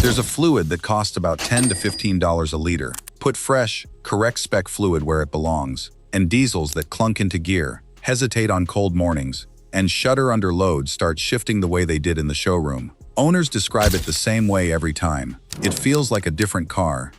There's a fluid that costs about $10 to $15 a liter. Put fresh, correct spec fluid where it belongs. And diesels that clunk into gear, hesitate on cold mornings, and shudder under load start shifting the way they did in the showroom. Owners describe it the same way every time. It feels like a different car.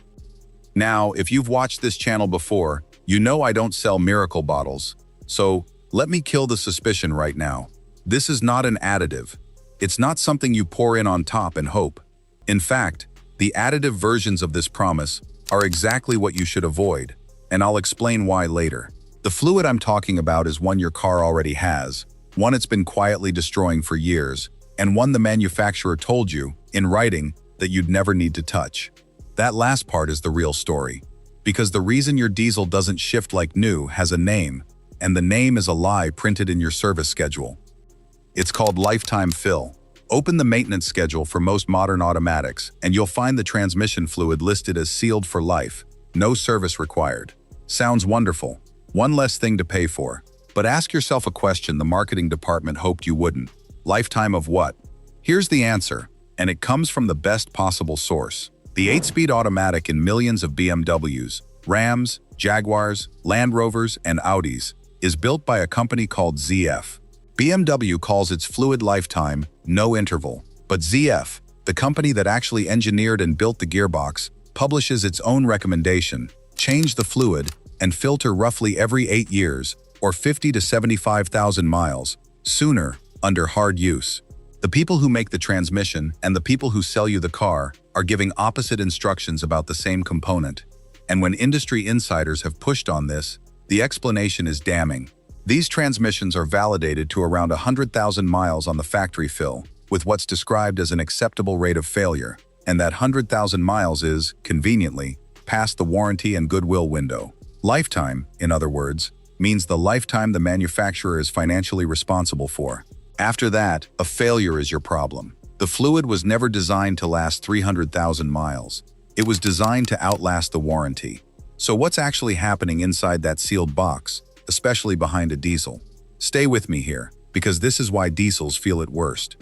Now, if you've watched this channel before, you know I don't sell miracle bottles. So, let me kill the suspicion right now. This is not an additive. It's not something you pour in on top and hope. In fact, the additive versions of this promise are exactly what you should avoid, and I'll explain why later. The fluid I'm talking about is one your car already has, one it's been quietly destroying for years, and one the manufacturer told you, in writing, that you'd never need to touch. That last part is the real story, because the reason your diesel doesn't shift like new has a name, and the name is a lie printed in your service schedule. It's called lifetime fill. Open the maintenance schedule for most modern automatics, and you'll find the transmission fluid listed as sealed for life, no service required. Sounds wonderful. One less thing to pay for. But ask yourself a question the marketing department hoped you wouldn't. Lifetime of what? Here's the answer, and it comes from the best possible source. The 8-speed automatic in millions of BMWs, Rams, Jaguars, Land Rovers, and Audis is built by a company called ZF. BMW calls its fluid lifetime no interval, but ZF, the company that actually engineered and built the gearbox, publishes its own recommendation: change the fluid and filter roughly every 8 years, or 50 to 75,000 miles, sooner, under hard use. The people who make the transmission and the people who sell you the car are giving opposite instructions about the same component. And when industry insiders have pushed on this, the explanation is damning. These transmissions are validated to around 100,000 miles on the factory fill, with what's described as an acceptable rate of failure, and that 100,000 miles is, conveniently, past the warranty and goodwill window. Lifetime, in other words, means the lifetime the manufacturer is financially responsible for. After that, a failure is your problem. The fluid was never designed to last 300,000 miles. It was designed to outlast the warranty. So what's actually happening inside that sealed box, especially behind a diesel? Stay with me here, because this is why diesels feel it worst.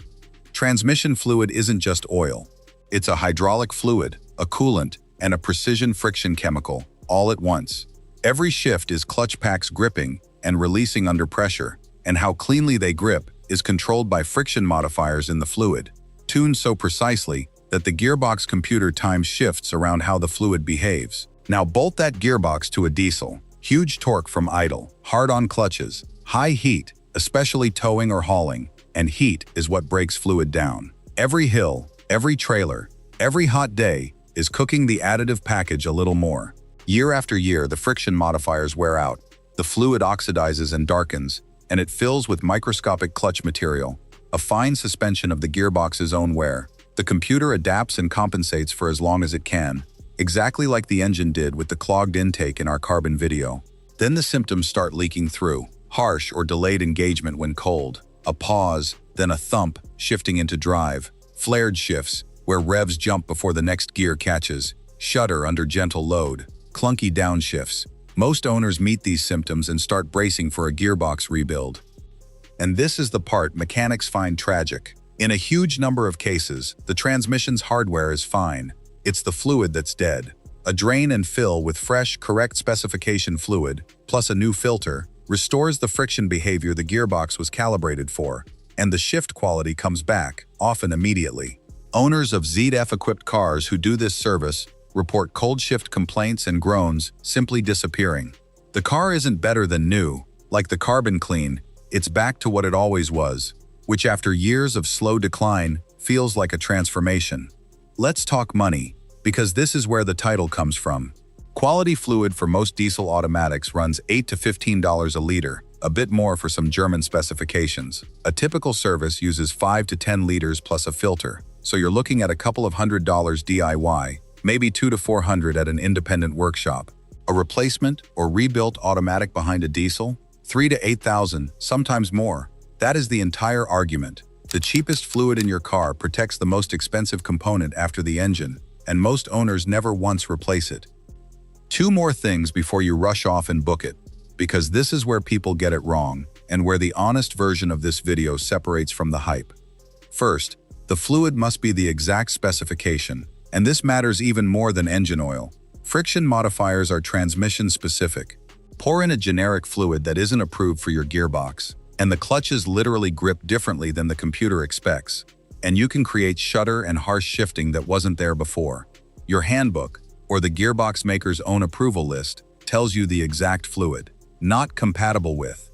Transmission fluid isn't just oil. It's a hydraulic fluid, a coolant, and a precision friction chemical, all at once. Every shift is clutch packs gripping and releasing under pressure, and how cleanly they grip is controlled by friction modifiers in the fluid, tuned so precisely that the gearbox computer times shifts around how the fluid behaves. Now bolt that gearbox to a diesel. Huge torque from idle, hard-on clutches, high heat, especially towing or hauling, and heat is what breaks fluid down. Every hill, every trailer, every hot day is cooking the additive package a little more. Year after year, the friction modifiers wear out, the fluid oxidizes and darkens, and it fills with microscopic clutch material, a fine suspension of the gearbox's own wear. The computer adapts and compensates for as long as it can, exactly like the engine did with the clogged intake in our carbon video. Then the symptoms start leaking through. Harsh or delayed engagement when cold, a pause, then a thump, shifting into drive, flared shifts, where revs jump before the next gear catches, shudder under gentle load, clunky downshifts. Most owners meet these symptoms and start bracing for a gearbox rebuild. And this is the part mechanics find tragic. In a huge number of cases, the transmission's hardware is fine. It's the fluid that's dead. A drain and fill with fresh, correct specification fluid, plus a new filter, restores the friction behavior the gearbox was calibrated for, and the shift quality comes back, often immediately. Owners of ZF-equipped cars who do this service report cold shift complaints and groans simply disappearing. The car isn't better than new. Like the carbon clean, it's back to what it always was, which after years of slow decline feels like a transformation. Let's talk money, because this is where the title comes from. Quality fluid for most diesel automatics runs $8 to $15 a liter, a bit more for some German specifications. A typical service uses 5 to 10 liters plus a filter, so you're looking at a couple of $100 DIY, maybe $200 to $400 at an independent workshop. A replacement or rebuilt automatic behind a diesel? $3,000 to $8,000, sometimes more. That is the entire argument. The cheapest fluid in your car protects the most expensive component after the engine, and most owners never once replace it. Two more things before you rush off and book it, because this is where people get it wrong, and where the honest version of this video separates from the hype. First, The fluid must be the exact specification, and this matters even more than engine oil. Friction modifiers are transmission-specific. Pour in a generic fluid that isn't approved for your gearbox, and the clutches literally grip differently than the computer expects. And you can create shudder and harsh shifting that wasn't there before. Your handbook, or the gearbox maker's own approval list, tells you the exact fluid. Not compatible with.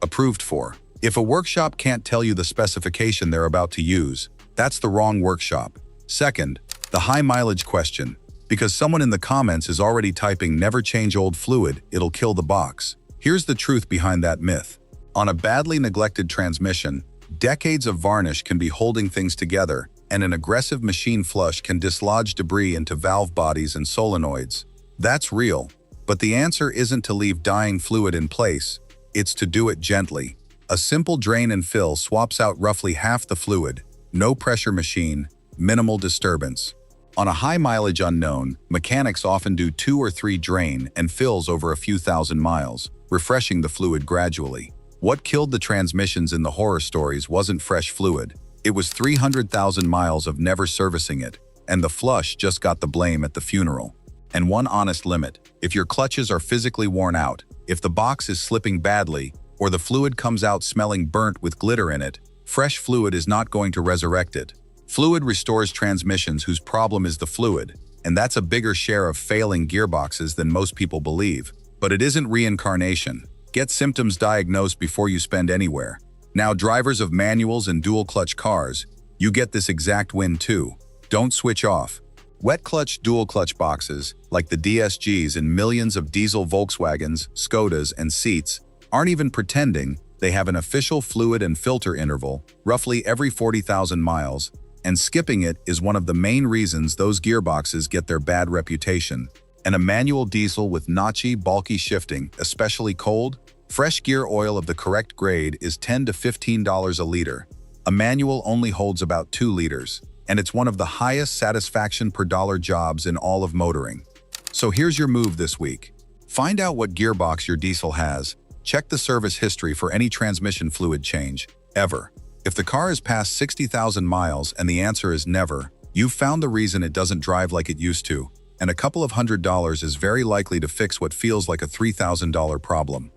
Approved for. If a workshop can't tell you the specification they're about to use, that's the wrong workshop. Second, the high mileage question. Because someone in the comments is already typing "never change old fluid, it'll kill the box." Here's the truth behind that myth. On a badly neglected transmission, decades of varnish can be holding things together, and an aggressive machine flush can dislodge debris into valve bodies and solenoids. That's real, but the answer isn't to leave dying fluid in place, it's to do it gently. A simple drain and fill swaps out roughly half the fluid, no pressure machine, minimal disturbance. On a high mileage unknown, mechanics often do 2 or 3 drain and fills over a few thousand miles, refreshing the fluid gradually. What killed the transmissions in the horror stories wasn't fresh fluid. It was 300,000 miles of never servicing it, and the flush just got the blame at the funeral. And one honest limit: if your clutches are physically worn out, if the box is slipping badly, or the fluid comes out smelling burnt with glitter in it, fresh fluid is not going to resurrect it. Fluid restores transmissions whose problem is the fluid, and that's a bigger share of failing gearboxes than most people believe. But it isn't reincarnation. Get symptoms diagnosed before you spend anywhere. Now, drivers of manuals and dual-clutch cars, you get this exact win too. Don't switch off. Wet-clutch dual-clutch boxes, like the DSGs in millions of diesel Volkswagens, Skodas, and Seats, aren't even pretending. They have an official fluid and filter interval, roughly every 40,000 miles, and skipping it is one of the main reasons those gearboxes get their bad reputation. And a manual diesel with notchy, bulky shifting, especially cold, fresh gear oil of the correct grade is $10 to $15 a liter. A manual only holds about 2 liters, and it's one of the highest satisfaction per dollar jobs in all of motoring. So here's your move this week. Find out what gearbox your diesel has. Check the service history for any transmission fluid change, ever. If the car has passed 60,000 miles and the answer is never, you've found the reason it doesn't drive like it used to, and a couple of $100s is very likely to fix what feels like a $3,000 problem.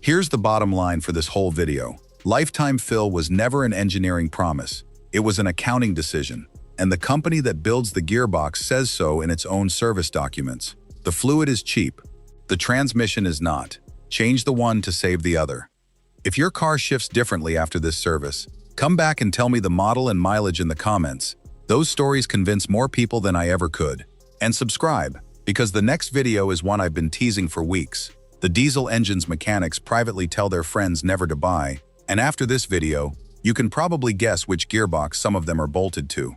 Here's the bottom line for this whole video. Lifetime fill was never an engineering promise. It was an accounting decision, and the company that builds the gearbox says so in its own service documents. The fluid is cheap. The transmission is not. Change the one to save the other. If your car shifts differently after this service, come back and tell me the model and mileage in the comments. Those stories convince more people than I ever could. And subscribe, because the next video is one I've been teasing for weeks. The diesel engine's mechanics privately tell their friends never to buy, and after this video, you can probably guess which gearbox some of them are bolted to.